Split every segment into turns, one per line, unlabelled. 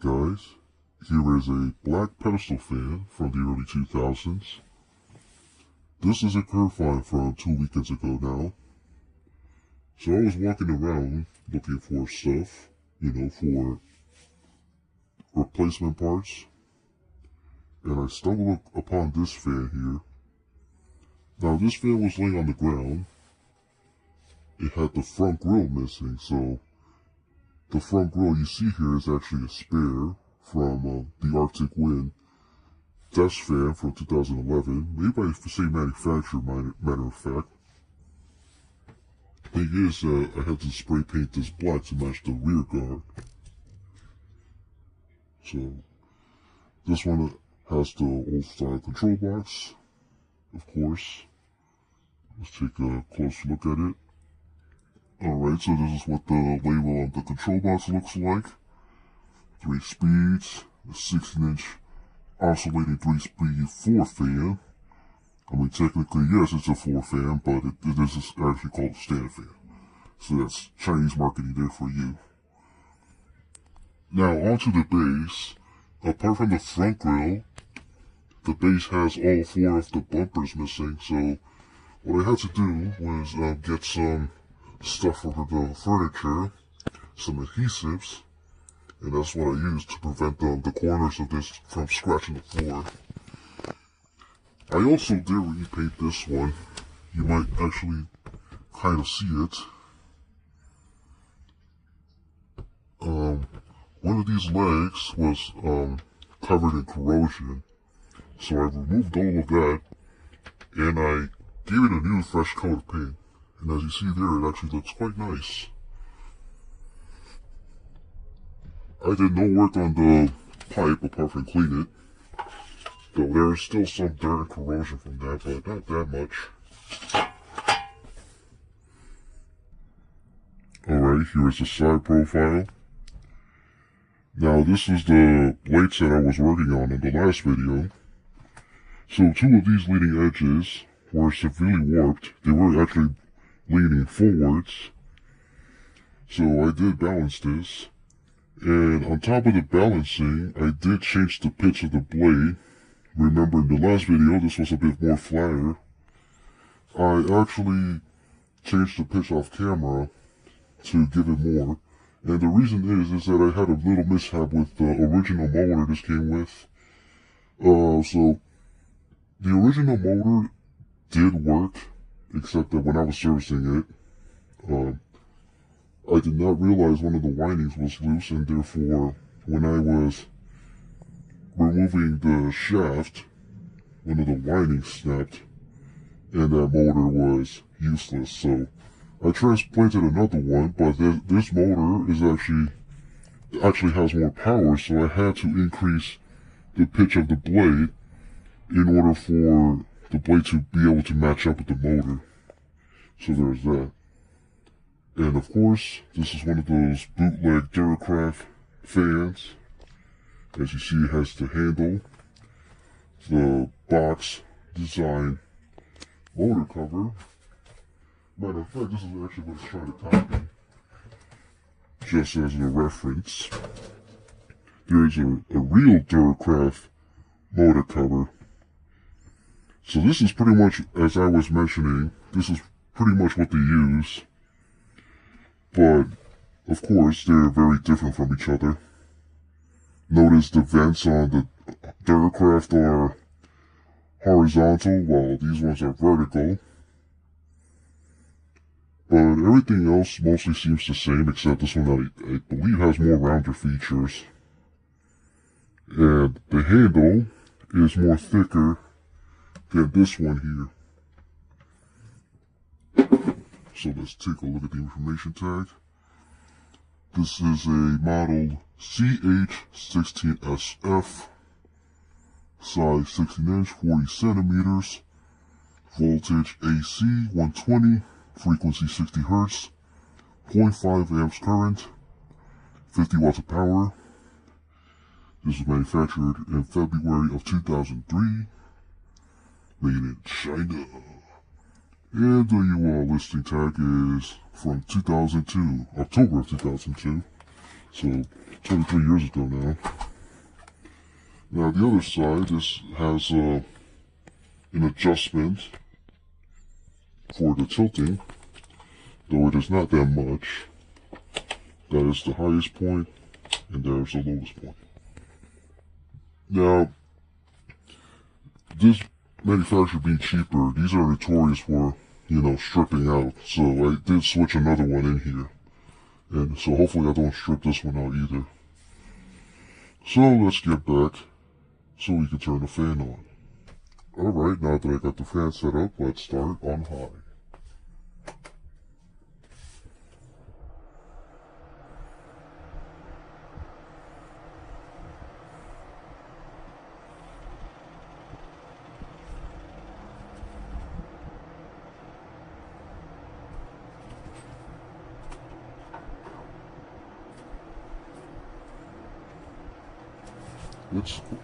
guys, here is a black pedestal fan from the early 2000s. This is a curve find from 2 weekends ago now. So I was walking around looking for stuff, for replacement parts. And I stumbled upon this fan here. Now this fan was laying on the ground. It had the front grille missing, so the front grille you see here is actually a spare from the Arctic Wind desk fan from 2011, made by the same manufacturer, matter of fact. Thing is, I had to spray paint this black to match the rear guard. So, this one has the old style control box, of course. Let's take a close look at it. Alright, so this is what the label on the control box looks like. 3 speeds, a 16-inch oscillating 3-speed 4 fan. I mean, technically, yes, it's a 4 fan, but this is actually called a stand fan. So that's Chinese marketing there for you. Now, onto the base. Apart from the front grille, the base has all 4 of the bumpers missing, so what I had to do was get some stuff for the furniture, some adhesives, and that's what I used to prevent the corners of this from scratching the floor. I also did repaint this one. You might actually kind of see it. One of these legs was covered in corrosion, so I removed all of that, and I gave it a new fresh coat of paint. And as you see there, it actually looks quite nice. I did no work on the pipe apart from clean it, though there is still some dirt and corrosion from that, but not that much. Alright, here is the side profile. Now this is the blade set I was working on in the last video. So 2 of these leading edges were severely warped. They were actually leaning forwards. So I did balance this. And on top of the balancing, I did change the pitch of the blade. Remember in the last video, this was a bit more flatter. I actually changed the pitch off camera to give it more. And the reason is that I had a little mishap with the original motor this came with. So the original motor did work, except that when I was servicing it, I did not realize one of the windings was loose, and therefore, when I was removing the shaft, one of the windings snapped, and that motor was useless. So I transplanted another one, but this motor is actually has more power, so I had to increase the pitch of the blade in order for the blade to be able to match up with the motor. So there's that. And of course, this is one of those bootleg Deluxe fans. As you see, it has the handle, the box design motor cover. Matter of fact, this is actually what it's trying to copy. Just as a reference, there's a real Deluxe motor cover. So this is pretty much, as I was mentioning, this is pretty much what they use. But, of course, they're very different from each other. Notice the vents on the Deluxe are horizontal, while these ones are vertical. But everything else mostly seems the same, except this one I believe has more rounder features. And the handle is more thicker than this one here. So let's take a look at the information tag. This is a model CH16SF, size 16-inch, 40 centimeters, voltage AC 120, frequency 60 Hz, 0.5 amps current, 50 watts of power. This was manufactured in February of 2003, made in China. And the listing tag is from 2002, October of 2002, so 23 years ago now. Now the other side, this has an adjustment for the tilting, though it is not that much. That is the highest point, and there's the lowest point. Now, this manufacturer being cheaper, these are notorious for, stripping out. So I did switch another one in here. And so hopefully I don't strip this one out either. So let's get back so we can turn the fan on. Alright, now that I got the fan set up, let's start on high.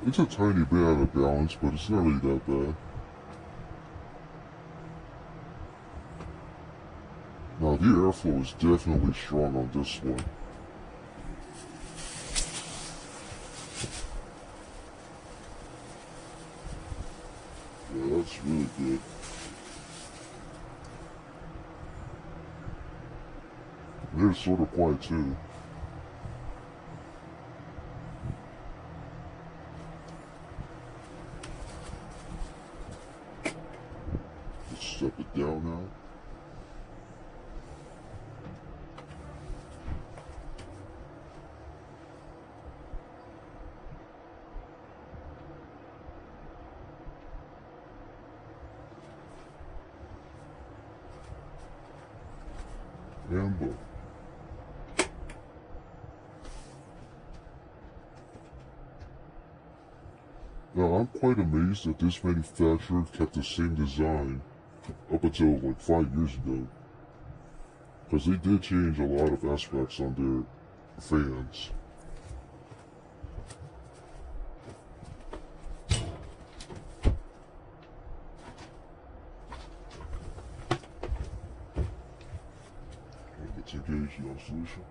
It's a tiny bit out of balance, but it's not really that bad. Now the airflow is definitely strong on this one. Yeah, that's really good. It's sort of quiet too. Step it down now. And boom. Now I'm quite amazed that this manufacturer kept the same design up until like 5 years ago, because they did change a lot of aspects on their fans. Let's engage the solution.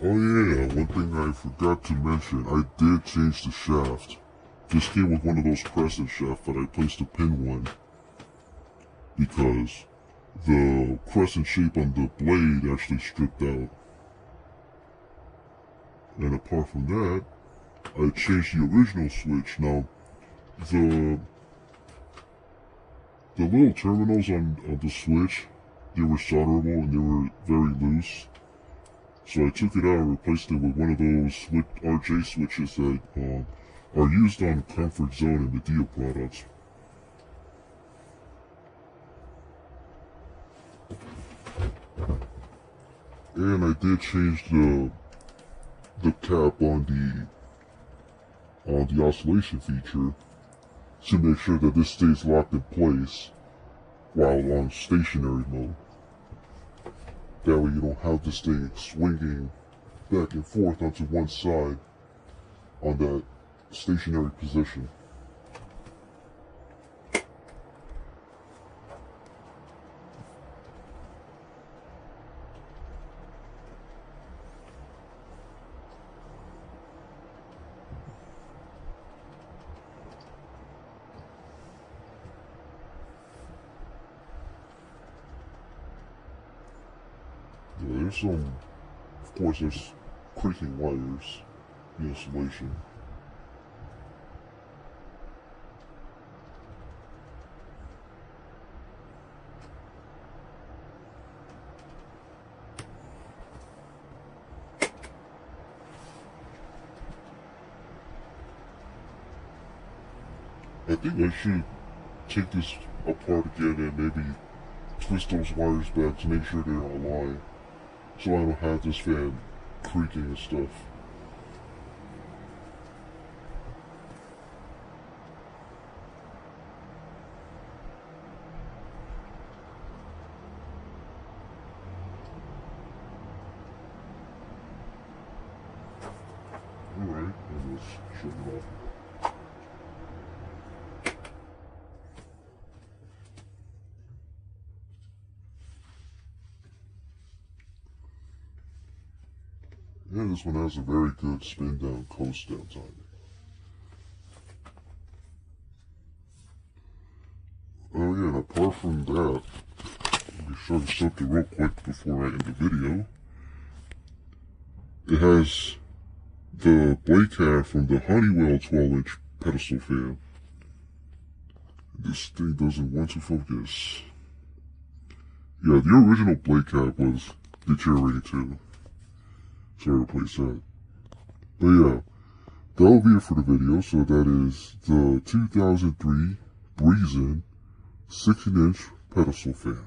Oh yeah, one thing I forgot to mention, I did change the shaft. This came with one of those crescent shafts, but I placed a pin one because the crescent shape on the blade actually stripped out. And apart from that, I changed the original switch. Now, the little terminals on the switch, they were solderable and they were very loose. So I took it out and replaced it with one of those RJ switches that are used on Comfort Zone and Medea products. And I did change the cap on the oscillation feature to make sure that this stays locked in place while on stationary mode. That way you don't have this thing swinging back and forth onto one side on that stationary position. Yeah, there's of course there's creaking wires, the insulation. I think I should take this apart again and maybe twist those wires back to make sure they're aligned, so I don't have this fan creaking and stuff. Alright, and let's shut it off. Yeah, this one has a very good spin down coast down timing. Oh yeah, and apart from that, let me show you something real quick before I end the video. It has the blade cap from the Honeywell 12-inch pedestal fan. This thing doesn't want to focus. Yeah, the original blade cap was deteriorating too, so I replaced that. But yeah, that will be it for the video. So that is the 2003 Breezin 16-inch pedestal fan.